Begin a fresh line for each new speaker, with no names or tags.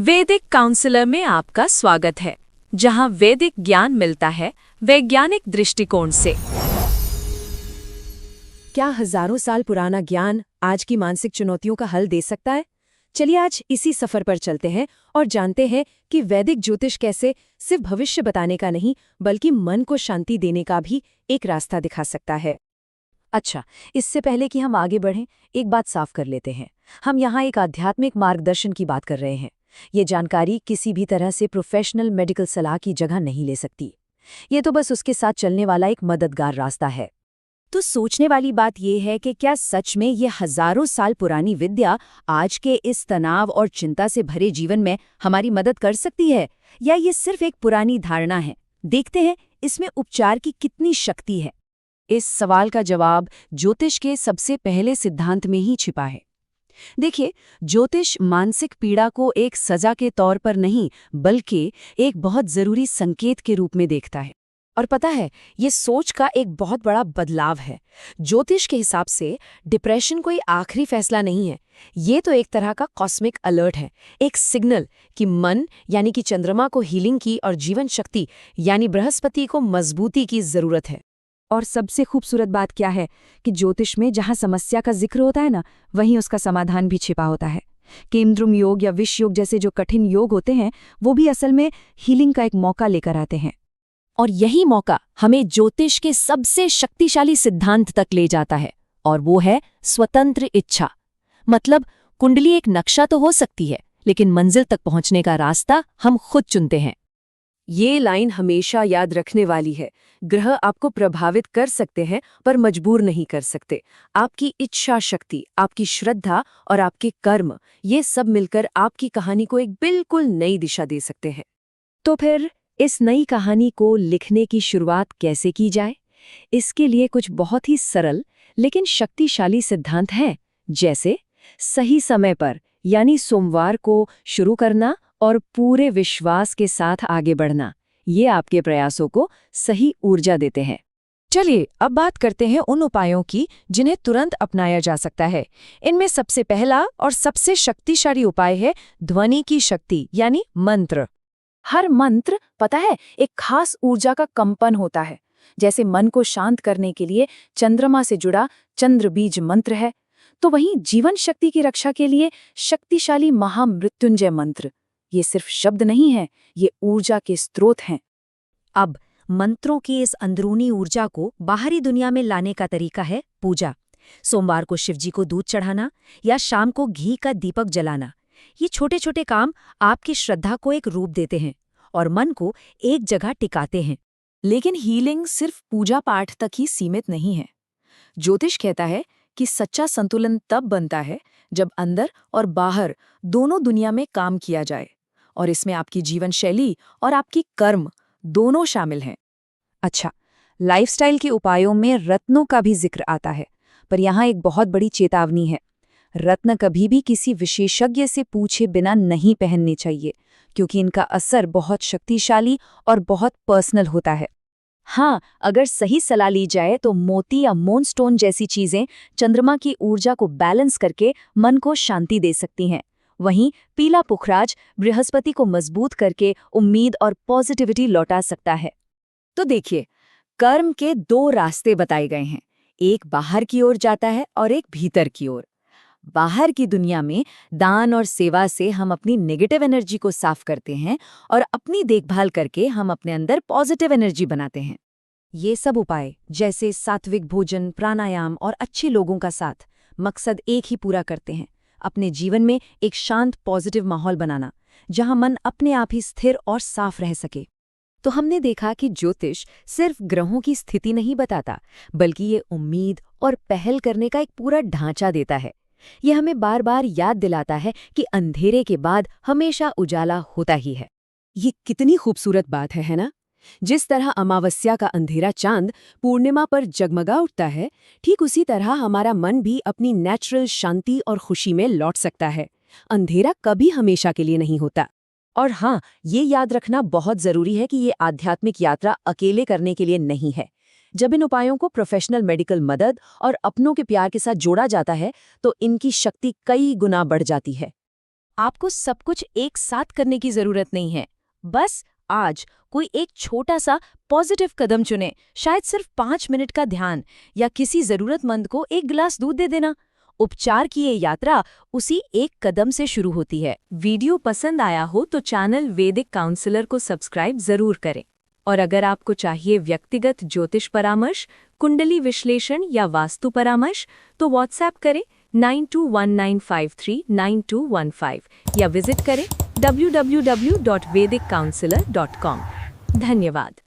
वैदिक काउंसलर में आपका स्वागत है, जहां वैदिक ज्ञान मिलता है वैज्ञानिक दृष्टिकोण से।
क्या हजारों साल पुराना ज्ञान आज की मानसिक चुनौतियों का हल दे सकता है? चलिए आज इसी सफर पर चलते हैं और जानते हैं कि वैदिक ज्योतिष कैसे सिर्फ भविष्य बताने का नहीं बल्कि मन को शांति देने का भी एक रास्ता दिखा सकता है। अच्छा, इससे पहले कि हम आगे बढ़ें, एक बात साफ कर लेते हैं। हम यहाँ एक आध्यात्मिक मार्गदर्शन की बात कर रहे हैं। ये जानकारी किसी भी तरह से प्रोफेशनल मेडिकल सलाह की जगह नहीं ले सकती। ये तो बस उसके साथ चलने वाला एक मददगार रास्ता है। तो सोचने वाली बात यह है कि क्या सच में ये हजारों साल पुरानी विद्या आज के इस तनाव और चिंता से भरे जीवन में हमारी मदद कर सकती है, या ये सिर्फ एक पुरानी धारणा है? देखते हैं इसमें उपचार की कितनी शक्ति है। इस सवाल का जवाब ज्योतिष के सबसे पहले सिद्धांत में ही छिपा है। देखिए, ज्योतिष मानसिक पीड़ा को एक सजा के तौर पर नहीं बल्कि एक बहुत जरूरी संकेत के रूप में देखता है। और पता है, ये सोच का एक बहुत बड़ा बदलाव है। ज्योतिष के हिसाब से डिप्रेशन कोई आखिरी फैसला नहीं है। ये तो एक तरह का कॉस्मिक अलर्ट है, एक सिग्नल कि मन यानी कि चंद्रमा को हीलिंग की और जीवन शक्ति यानी बृहस्पति को मजबूती की जरूरत है। और सबसे खूबसूरत बात क्या है कि ज्योतिष में जहां समस्या का जिक्र होता है ना, वहीं उसका समाधान भी छिपा होता है। केमद्रुम योग या विष योग जैसे जो कठिन योग होते हैं, वो भी असल में हीलिंग का एक मौका लेकर आते हैं। और यही मौका हमें ज्योतिष के सबसे शक्तिशाली सिद्धांत तक ले जाता है, और वो है स्वतंत्र इच्छा। मतलब कुंडली एक नक्शा तो हो सकती है, लेकिन मंजिल तक पहुंचने का रास्ता हम खुद चुनते हैं। ये लाइन हमेशा याद रखने वाली है। ग्रह आपको प्रभावित कर सकते हैं पर मजबूर नहीं कर सकते। आपकी इच्छा शक्ति, आपकी श्रद्धा और आपके कर्म, ये सब मिलकर आपकी कहानी को एक बिल्कुल नई दिशा दे सकते हैं। तो फिर इस नई कहानी को लिखने की शुरुआत कैसे की जाए? इसके लिए कुछ बहुत ही सरल लेकिन शक्तिशाली सिद्धांत हैं, जैसे सही समय पर यानी सोमवार को शुरू करना और पूरे विश्वास के साथ आगे बढ़ना। ये आपके प्रयासों को सही ऊर्जा देते हैं। चलिए अब बात करते हैं उन उपायों की जिन्हें तुरंत अपनाया जा सकता है। इनमें सबसे पहला और सबसे शक्तिशाली उपाय है ध्वनि की शक्ति यानी मंत्र। हर मंत्र, पता है, एक खास ऊर्जा का कंपन होता है। जैसे मन को शांत करने के लिए चंद्रमा से जुड़ा चंद्र बीज मंत्र है, तो वहीं जीवन शक्ति की रक्षा के लिए शक्तिशाली महामृत्युंजय मंत्र। ये सिर्फ शब्द नहीं है, ये ऊर्जा के स्रोत हैं। अब मंत्रों की इस अंदरूनी ऊर्जा को बाहरी दुनिया में लाने का तरीका है पूजा। सोमवार को शिवजी को दूध चढ़ाना या शाम को घी का दीपक जलाना। ये छोटे छोटे काम आपकी श्रद्धा को एक रूप देते हैं और मन को एक जगह टिकाते हैं। लेकिन हीलिंग सिर्फ पूजा पाठ तक ही सीमित नहीं है। ज्योतिष कहता है कि सच्चा संतुलन तब बनता है जब अंदर और बाहर दोनों दुनिया में काम किया जाए, और इसमें आपकी जीवन शैली और आपकी कर्म दोनों शामिल हैं। अच्छा, लाइफस्टाइल के उपायों में रत्नों का भी जिक्र आता है, पर यहाँ एक बहुत बड़ी चेतावनी है। रत्न कभी भी किसी विशेषज्ञ से पूछे बिना नहीं पहनने चाहिए, क्योंकि इनका असर बहुत शक्तिशाली और बहुत पर्सनल होता है। हाँ, अगर सही सलाह ली जाए तो मोती या मूनस्टोन जैसी चीजें चंद्रमा की ऊर्जा को बैलेंस करके मन को शांति दे सकती हैं। वहीं पीला पुखराज बृहस्पति को मजबूत करके उम्मीद और पॉजिटिविटी लौटा सकता है। तो देखिए, कर्म के दो रास्ते बताए गए हैं। एक बाहर की ओर जाता है और एक भीतर की ओर। बाहर की दुनिया में दान और सेवा से हम अपनी नेगेटिव एनर्जी को साफ करते हैं और अपनी देखभाल करके हम अपने अंदर पॉजिटिव एनर्जी बनाते हैं। ये सब उपाय जैसे सात्विक भोजन, प्राणायाम और अच्छे लोगों का साथ मकसद एक ही पूरा करते हैं, अपने जीवन में एक शांत पॉजिटिव माहौल बनाना, जहां मन अपने आप ही स्थिर और साफ रह सके। तो हमने देखा कि ज्योतिष सिर्फ ग्रहों की स्थिति नहीं बताता, बल्कि ये उम्मीद और पहल करने का एक पूरा ढांचा देता है। यह हमें बार बार याद दिलाता है कि अंधेरे के बाद हमेशा उजाला होता ही है। ये कितनी खूबसूरत बात है ना? जिस तरह अमावस्या का अंधेरा चांद पूर्णिमा पर जगमगा उठता है, ठीक उसी तरह हमारा मन भी अपनी नेचुरल शांति और खुशी में लौट सकता है। अंधेरा कभी हमेशा के लिए नहीं होता। और हाँ, ये याद रखना बहुत जरूरी है कि ये आध्यात्मिक यात्रा अकेले करने के लिए नहीं है। जब इन उपायों को प्रोफेशनल मेडिकल मदद और अपनों के प्यार के साथ जोड़ा जाता है, तो इनकी शक्ति कई गुना बढ़ जाती है। आपको सब कुछ एक साथ करने की जरूरत नहीं है। बस आज कोई एक छोटा सा पॉजिटिव कदम चुने, शायद सिर्फ 5 मिनट का ध्यान या किसी जरूरतमंद को एक गिलास दूध दे देना। उपचार की ये यात्रा उसी एक कदम से शुरू होती है।
वीडियो पसंद आया हो तो चैनल वैदिक काउंसलर को सब्सक्राइब जरूर करें। और अगर आपको चाहिए व्यक्तिगत ज्योतिष परामर्श, कुंडली विश्लेषण या वास्तु परामर्श, तो व्हाट्सएप करें 9219539215 या विजिट करें www.vediccounselor.com। धन्यवाद।